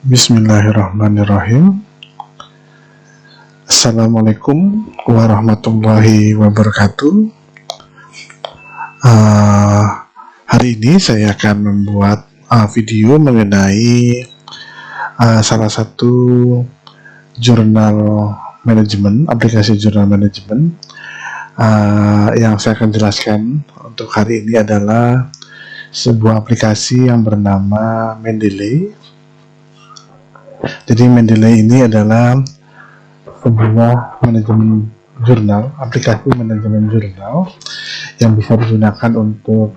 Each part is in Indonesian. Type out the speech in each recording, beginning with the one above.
Bismillahirrahmanirrahim. Assalamualaikum warahmatullahi wabarakatuh. Hari ini saya akan membuat video mengenai salah satu jurnal manajemen, aplikasi jurnal manajemen. Yang saya akan jelaskan untuk hari ini adalah sebuah aplikasi yang bernama Mendeley. Jadi Mendeley ini adalah sebuah manajemen jurnal, aplikasi manajemen jurnal yang bisa digunakan untuk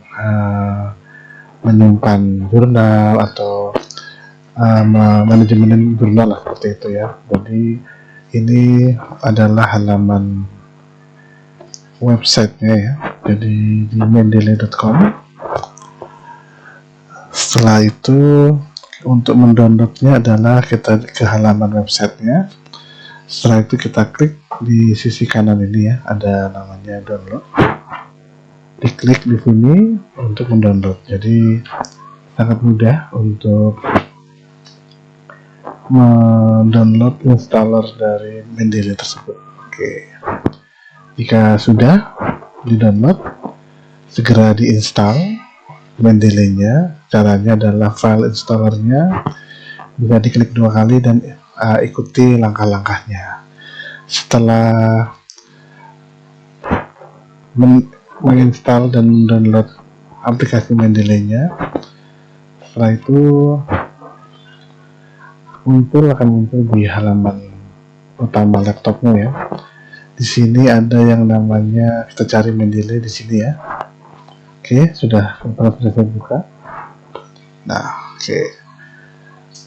menyimpan jurnal atau manajemen jurnal seperti itu ya. Jadi ini adalah halaman websitenya ya. Jadi di mendeley.com. Setelah itu untuk mendownloadnya adalah kita ke halaman websitenya. Setelah itu kita klik di sisi kanan ini ya, ada namanya download. Diklik di sini untuk mendownload. Jadi sangat mudah untuk mendownload installer dari Mendeley tersebut. Oke. Jika sudah di-download, segera diinstal Mendeley-nya. Caranya adalah file installernya bisa diklik 2 kali dan ikuti langkah-langkahnya. Setelah menginstal dan mendownload aplikasi Mendeley-nya, setelah itu akan muncul di halaman utama laptopnya ya. Di sini ada yang namanya, kita cari Mendeley di sini ya. Oke, sudah saya buka. Nah, oke.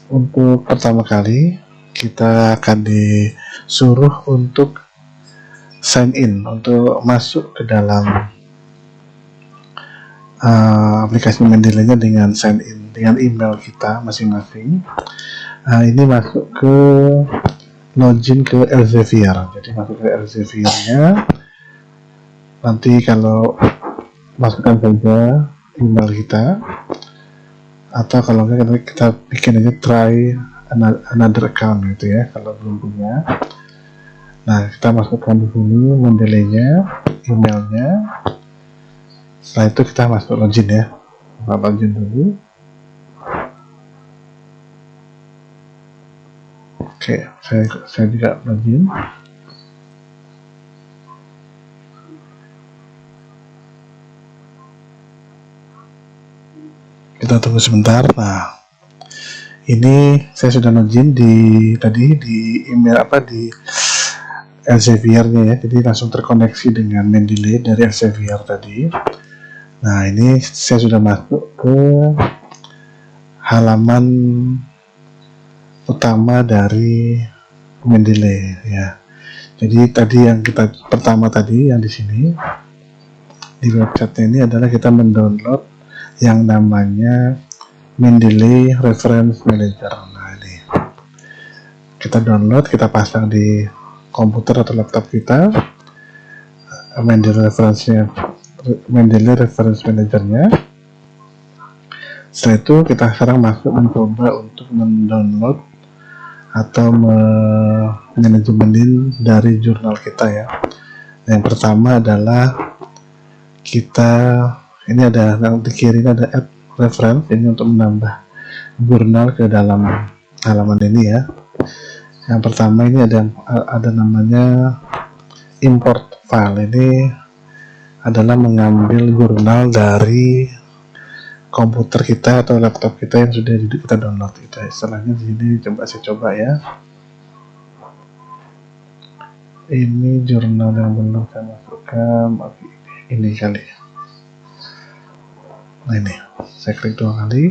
Untuk pertama kali kita akan disuruh untuk sign in, untuk masuk ke dalam aplikasi Mendeley-nya dengan sign in dengan email kita masing-masing. Ini masuk ke login ke Elsevier. Jadi masuk ke Elsevier-nya. Nanti kalau masukkan saja email kita, atau kalau enggak kita bikin aja try another account gitu ya kalau belum punya. Nah, kita masukkan di sini Mendeley-nya, emailnya. Setelah itu kita masuk login ya. Kita login dulu. Oke, saya juga login. Kita tunggu sebentar. Nah, ini saya sudah login di email di Elsevier-nya ya. Jadi langsung terkoneksi dengan Mendeley dari Elsevier tadi. Nah, ini saya sudah masuk ke halaman utama dari Mendeley ya. Jadi tadi yang kita pertama tadi yang di sini di website ini adalah kita mendownload yang namanya Mendeley Reference Manager. Nah, ini kita download, kita pasang di komputer atau laptop kita, Mendeley Reference Manager-nya. Setelah itu kita sekarang mencoba untuk mendownload atau manajemenin dari jurnal kita ya. Yang pertama adalah ini ada yang di kiri ada add reference, ini untuk menambah jurnal ke dalam halaman ini ya. Yang pertama ini ada namanya import file. Ini adalah mengambil jurnal dari komputer kita atau laptop kita yang sudah kita download itu. Istilahnya di sini saya coba ya. Ini jurnal yang belum saya masukkan, ini kali ya. Nah, ini saya klik 2 kali,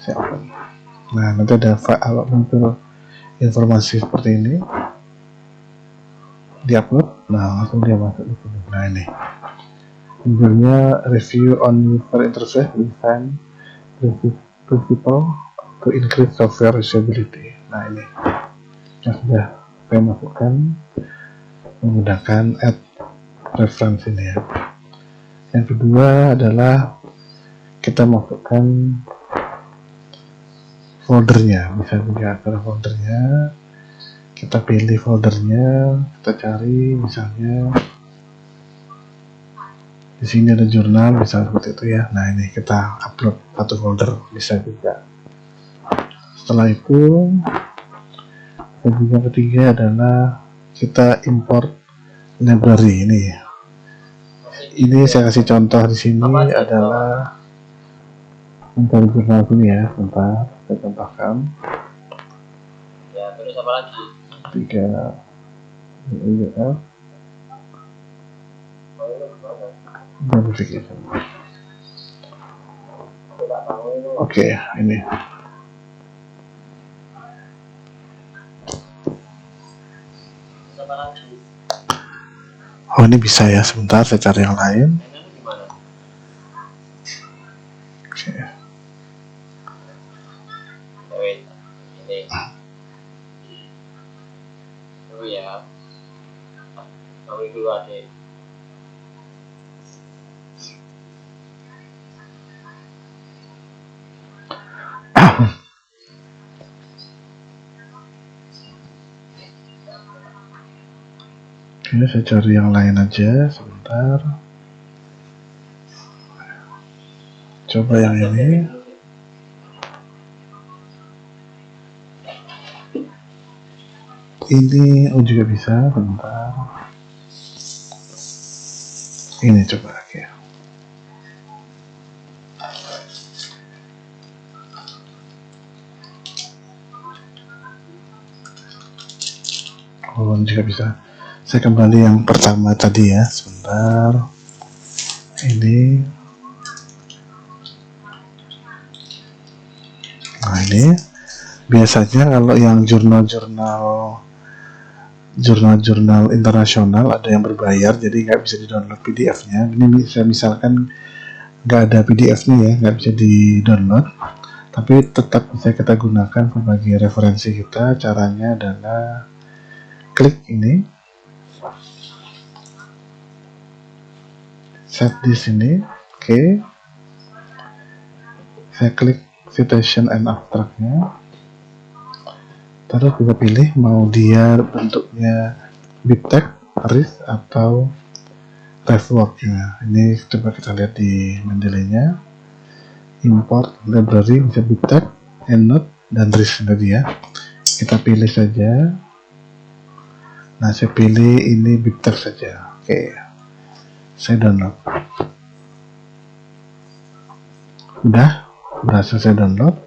saya open. Nah, nanti ada muncul informasi seperti ini, diupload. Nah, langsung dia masuk di sini. Nah, ini judulnya review on user interface design principle to increase software usability. Nah, ini yang sudah saya masukkan menggunakan add reference ini ya. Yang kedua adalah kita masukkan foldernya, bisa juga ke foldernya, kita pilih foldernya, kita cari misalnya di sini ada jurnal, bisa seperti itu ya. Nah ini kita upload satu folder, bisa juga. Setelah itu yang ketiga adalah kita import library ini. Ini saya kasih contoh di sini adalah mencari jurnal sini ya. Bentar, saya contohkan. Ya, terus apa lagi? 3 verification. Oke, ini. Oh, ini bisa ya. Sebentar, saya cari yang lain. Oke. Ini. Oh ya. Tahu dulu adik. Oke, saya cari yang lain aja. Sebentar. Coba yang ini. Ini juga bisa. Sebentar. Ini coba lagi. Oh, juga bisa. Saya kembali yang pertama tadi ya. Sebentar. Ini. Nah ini. Biasanya kalau yang jurnal internasional ada yang berbayar, jadi nggak bisa di-download PDF-nya. Ini bisa misalkan nggak ada PDF-nya ya, nggak bisa di-download, tapi tetap bisa kita gunakan sebagai referensi kita. Caranya adalah klik ini, set di sini, oke. Saya klik citation and abstract-nya. Terus kita pilih mau dia bentuknya bibtex, RIS atau RefWorks-nya. Ini coba kita lihat di Mendeley-nya. Import library bisa bibtex, EndNote, dan RIS tadi ya. Kita pilih saja. Nah, saya pilih ini bibtex saja. Oke. Saya download. Udah berhasil saya download.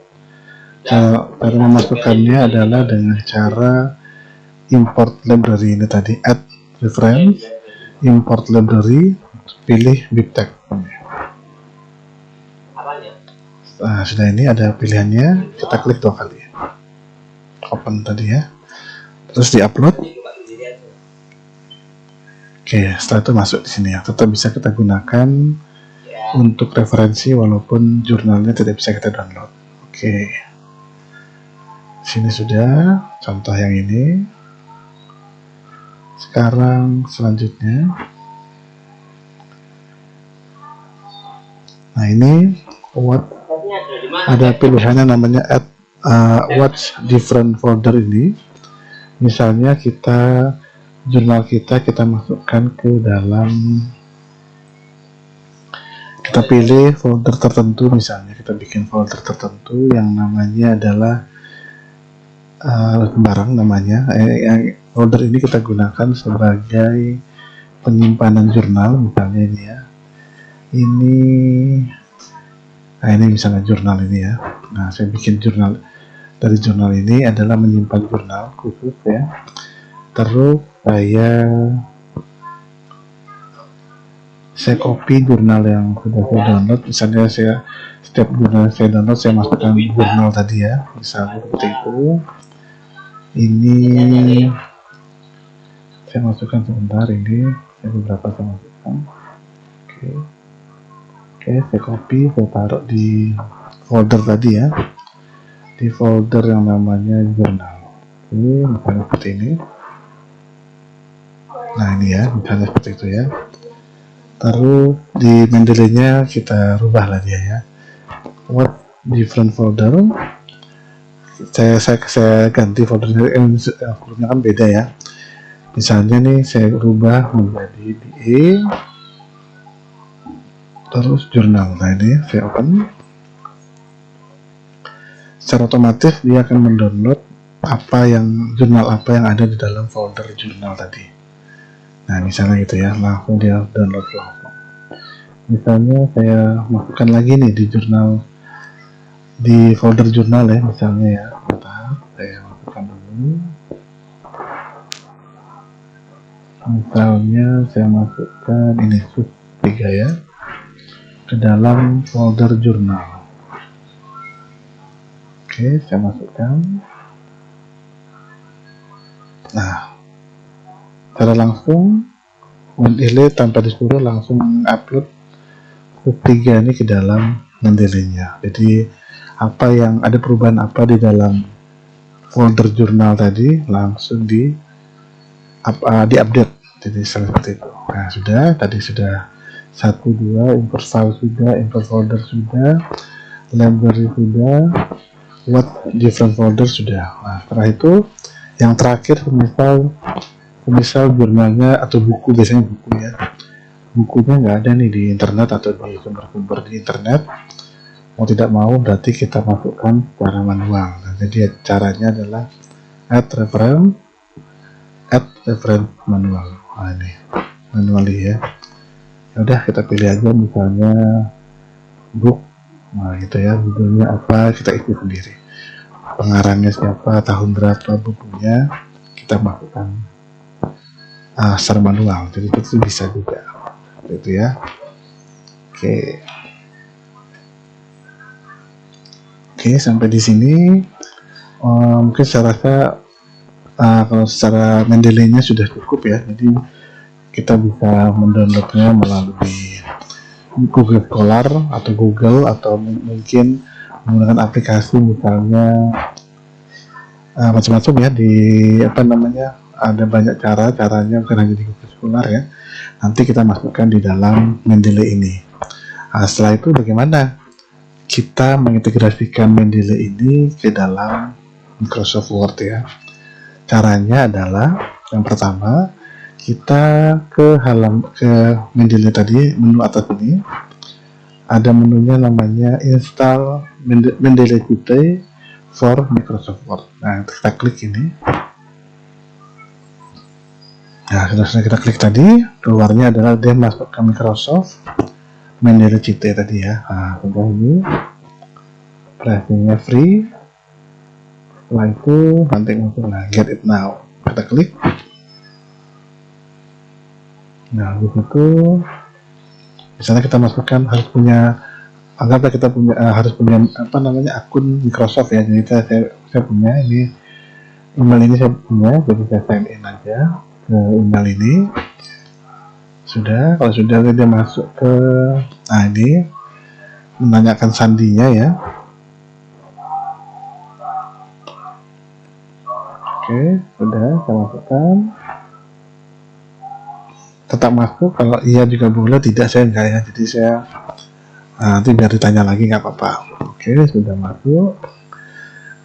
Cara memasukkannya adalah dengan cara import library ini tadi, add reference, import library, pilih bibtex. Nah, sudah, ini ada pilihannya, kita klik 2 kali. Open tadi ya. Terus di-upload. Oke, setelah itu masuk di sini ya. Tetap bisa kita gunakan untuk referensi walaupun jurnalnya tidak bisa kita download. Oke. Sini sudah contoh yang ini. Sekarang selanjutnya, nah ini ada pilihannya namanya add watch different folder ini. Misalnya jurnal kita masukkan ke dalam, kita pilih folder tertentu. Misalnya kita bikin folder tertentu yang namanya adalah barang namanya. Folder ini kita gunakan sebagai penyimpanan jurnal, misalnya ini ya. Ini misalnya jurnal ini ya. Nah, saya bikin jurnal, dari jurnal ini adalah menyimpan jurnal khusus ya. Terus saya copy jurnal yang sudah saya download. Misalnya setiap jurnal saya download, saya masukkan jurnal tadi ya, misalnya seperti itu. Ini saya masukkan sebentar, ini saya beberapa saya masukkan. Oke, saya copy, saya taruh di folder tadi ya, di folder yang namanya jurnal. Oke, misalnya seperti ini. Nah ini ya, misalnya seperti itu ya. Terus di Mendeley-nya kita rubah lah dia ya. What different folder, saya ganti foldernya, foldernya kan beda ya. Misalnya nih saya rubah menjadi DE, terus jurnal. Nah ini saya open, secara otomatis dia akan mendownload jurnal apa yang ada di dalam folder jurnal tadi. Nah misalnya gitu ya, langsung dia download langsung. Misalnya saya masukkan lagi nih di folder jurnal ya, misalnya ya, saya masukkan dulu. Misalnya saya masukkan ini sub 3 ya, ke dalam folder jurnal. Oke, saya masukkan. Nah, secara langsung Mendeley tanpa disuruh langsung upload sub 3 ini ke dalam Mendeley-nya. Jadi apa yang ada perubahan apa di dalam folder jurnal tadi langsung diupdate. Jadi seperti itu. Nah tadi sudah 1, 2, import file sudah, import folder sudah, library sudah, what different folder sudah. Nah setelah itu yang terakhir misal jurnalnya atau buku, biasanya buku ya, bukunya nggak ada nih di internet atau di sumber-sumber di internet, mau tidak mau berarti kita masukkan secara manual. Nah, jadi caranya adalah add reference manual. Nah ini manually ya. Udah kita pilih aja misalnya book, nah gitu ya, judulnya apa kita isi sendiri, pengarangnya siapa, tahun berapa bukunya, kita masukkan secara manual. Jadi itu bisa juga gitu ya. Oke, sampai di sini mungkin saya rasa kalau secara Mendeley-nya sudah cukup ya. Jadi kita bisa mendownloadnya melalui Google Scholar atau Google, atau mungkin menggunakan aplikasi misalnya macam-macam ya, ada banyak caranya, bukan hanya di Google Scholar ya. Nanti kita masukkan di dalam Mendeley ini. Setelah itu bagaimana kita mengintegrasikan Mendeley ini ke dalam Microsoft Word ya. Caranya adalah yang pertama, kita ke Mendeley tadi, menu atas ini ada menunya namanya install Mendeley Qt for Microsoft Word. Nah kita klik ini. Nah setelah kita klik tadi, keluarnya adalah dia masuk ke Microsoft Mendeley Qt tadi ya. Nah contoh ini pricingnya free. Setelah itu nanti muncul get it now, kita klik. Nah di situ misalnya kita masukkan anggaplah kita harus punya akun Microsoft ya. Jadi saya punya ini, email ini saya punya, jadi saya sign in aja ke email ini. Kalau sudah dia masuk ke ini menanyakan sandinya ya. Oke, sudah saya masukkan. Tetap masuk, kalau iya juga boleh, tidak saya enggak ya. Jadi saya nanti biar ditanya lagi nggak apa-apa. Oke, sudah masuk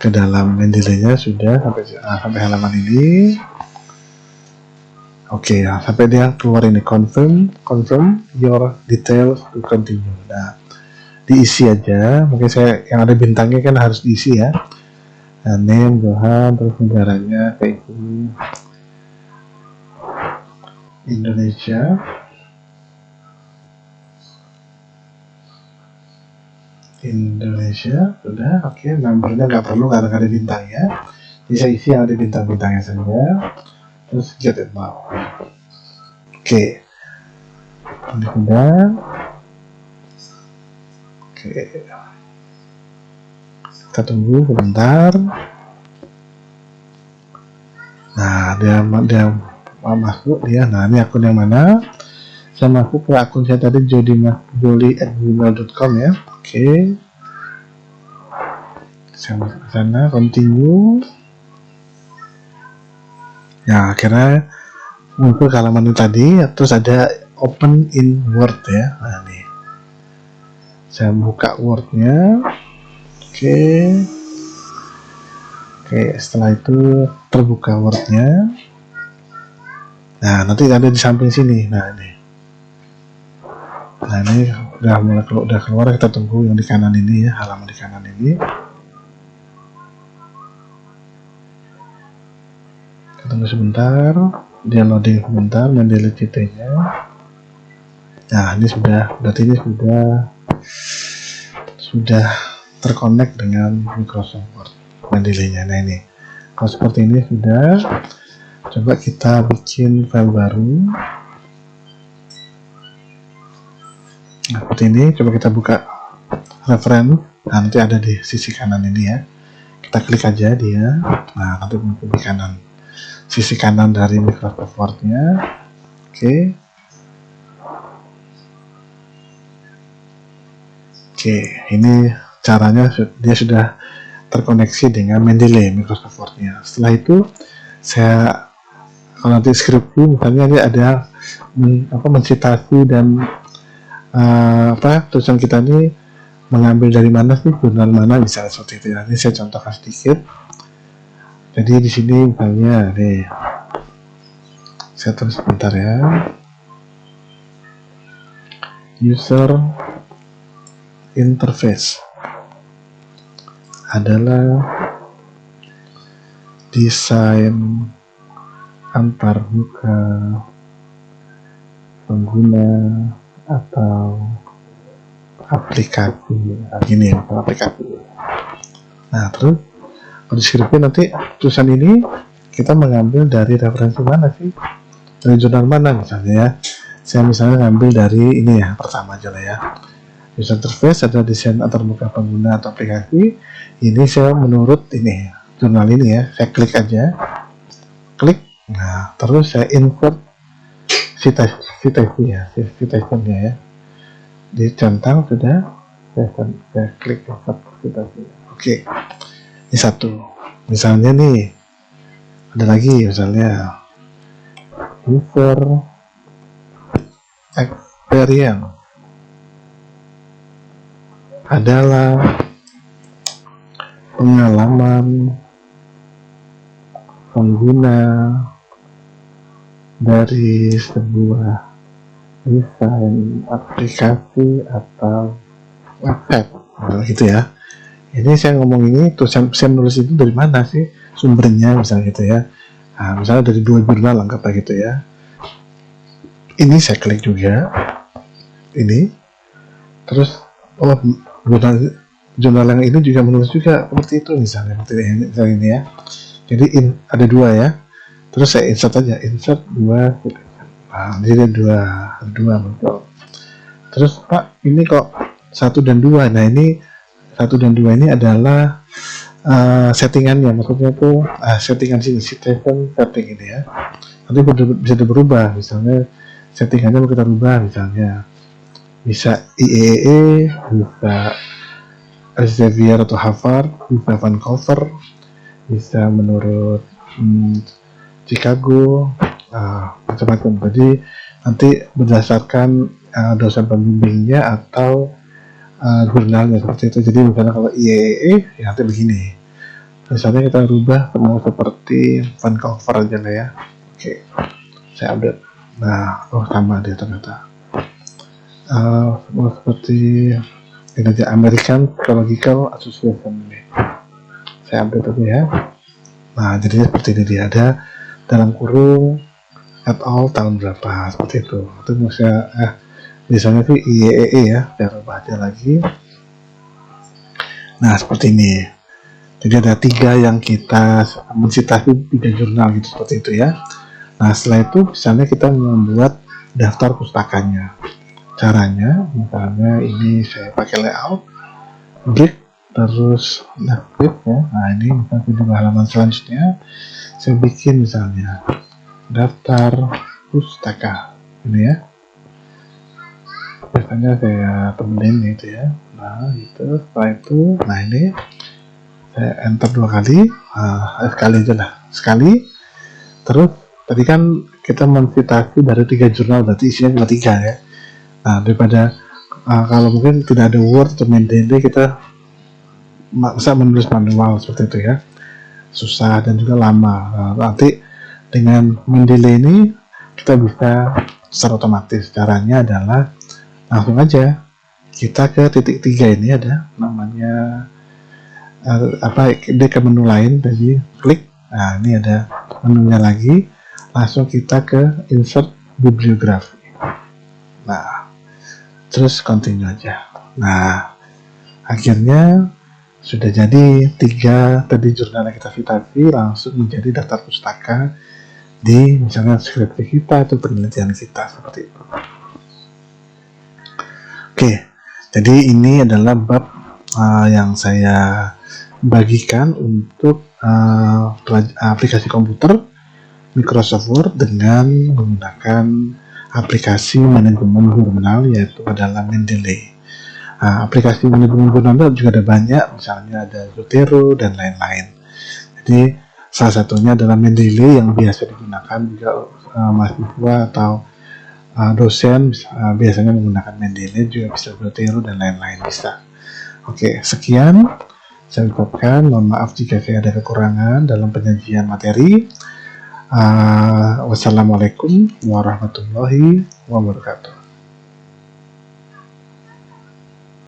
ke dalam Mendeley-nya, sudah sampai halaman ini. Oke, sampai dia keluar ini confirm your details to continue. Nah, diisi aja. Mungkin saya yang ada bintangnya kan harus diisi ya. Nah, name Johan, terus negaranya kayak ini Indonesia. Sudah. Oke, nomornya nggak perlu karena ada bintangnya. Jadi saya isi yang ada bintang-bintangnya saja. Terus get it now. Oke. Ini sudah. Oke. Kita tunggu sebentar. Nah, dia masuk dia. Nah, ini akun yang mana? Saya masuk ke akun saya tadi, joli@gmail.com ya. Oke. Saya masuk ke sana, continue. Ya, akhirnya muncul halaman ini tadi, terus ada open in Word ya. Nah, nih. Saya buka Word-nya. Oke. Oke, setelah itu terbuka Word-nya. Nah, nanti ada di samping sini. Nah, ini udah keluar, kita tunggu yang di kanan ini ya, halaman di kanan ini. Kita tunggu sebentar, dia loading sebentar, Mendeley CT-nya. Nah, ini berarti ini sudah terkonek dengan Microsoft Word Mendeley-nya. Nah, ini kalau seperti ini sudah. Coba kita bikin file baru. Nah, seperti ini. Coba kita buka reference. Nah, nanti ada di sisi kanan ini ya. Kita klik aja dia. Nah, nanti muncul di kanan, sisi kanan dari Microsoft Word-nya. Oke, ini caranya dia sudah terkoneksi dengan Mendeley Microsoft Word-nya. Setelah itu kalau nanti skripsi misalnya ini ada mensitasi dan tulisan kita ini mengambil dari mana sih, jurnal mana, misalnya seperti itu ya. Ini saya contohkan sedikit. Jadi di sini misalnya nih, saya tulis sebentar ya, user interface adalah desain antarmuka pengguna atau aplikasi. Gini ya, aplikasi. Nah, terus kalau deskripsi nanti tulisan ini kita mengambil dari referensi mana sih, dari jurnal mana misalnya ya. Saya misalnya ngambil dari ini ya, pertama aja lah ya, user interface ada desain antarmuka pengguna atau aplikasi. Ini saya menurut ini jurnal ini ya, saya klik aja, klik. Nah, terus saya insert citasinya ya, dicentang sudah. Saya klik insert citasi. Oke, ini satu. Misalnya nih, ada lagi misalnya user experience adalah pengalaman pengguna dari sebuah desain aplikasi atau website, gitu ya. Ini saya ngomong ini, terus saya menulis itu dari mana sih sumbernya, misalnya gitu ya. Nah, misalnya dari 2 jurnal, anggaplah gitu ya. Ini saya klik juga, ini, terus jurnal yang ini juga menulis juga seperti itu, misalnya ini ya. Jadi ada 2 ya. Terus saya insert aja, insert 2. Nah, jadi ada dua muncul. Terus Pak, ini kok 1 dan 2. Nah, ini 1 dan 2 ini adalah settingannya, maksudnya itu settingan sini, setting ini ya. Nanti bisa berubah, misalnya settingannya mau kita rubah, misalnya bisa IEEE, bisa Elsevier atau Harvard, bisa Vancouver, bisa menurut Chicago, macam-macam. Jadi nanti berdasarkan dosen pembimbingnya atau jurnalnya seperti itu. Jadi misalnya kalau IEEE ya nanti begini. Misalnya kita rubah mau seperti Vancouver aja lah ya. Oke, saya update. Nah, sama dia ternyata. Mau seperti ini aja, American Psychological Association ini. Saya update aja ya. Nah, jadinya seperti ini, dia ada dalam kurung at all tahun berapa, seperti itu. Itu maksudnya biasanya sih IEEE ya, saya rubah aja lagi. Nah, seperti ini. Jadi ada 3 yang kita mensitasi, 3 jurnal gitu, seperti itu ya. Nah, setelah itu misalnya kita membuat daftar pustakanya. Caranya misalnya ini saya pakai layout grid, terus grid ya. Nah, ini misalnya di halaman selanjutnya saya bikin misalnya daftar pustaka ini ya. Biasanya saya temenin gitu ya. Nah, itu setelah itu, nah ini saya enter 2 kali, sekali aja lah, sekali. Terus tadi kan kita mensitasi dari 3 jurnal, berarti isinya cuma 3 ya. Nah, daripada kalau mungkin tidak ada Word atau Mendeley, kita bisa menulis manual seperti itu ya. susah dan juga lama. Nah, nanti dengan Mendeley ini kita bisa secara otomatis. Caranya adalah langsung aja kita ke titik 3 ini, ada namanya dia ke menu lain, tadi klik. Nah, ini ada menunya lagi, langsung kita ke insert bibliografi. Nah, terus continue aja. Nah, akhirnya sudah jadi 3 tadi jurnal yang kita citasi langsung menjadi daftar pustaka di misalnya skripsi kita atau penelitian kita, seperti itu. Oke, jadi ini adalah bab yang saya bagikan untuk aplikasi komputer Microsoft Word dengan menggunakan aplikasi manajemen jurnal, yaitu adalah Mendeley. Aplikasi manajemen jurnal juga ada banyak, misalnya ada Zotero dan lain-lain. Jadi salah satunya adalah Mendeley yang biasa digunakan juga mahasiswa atau dosen biasanya menggunakan Mendeley, juga bisa Zotero dan lain-lain bisa. Oke, sekian saya ucapkan, mohon maaf jika saya ada kekurangan dalam penyajian materi. Wassalamualaikum warahmatullahi wabarakatuh.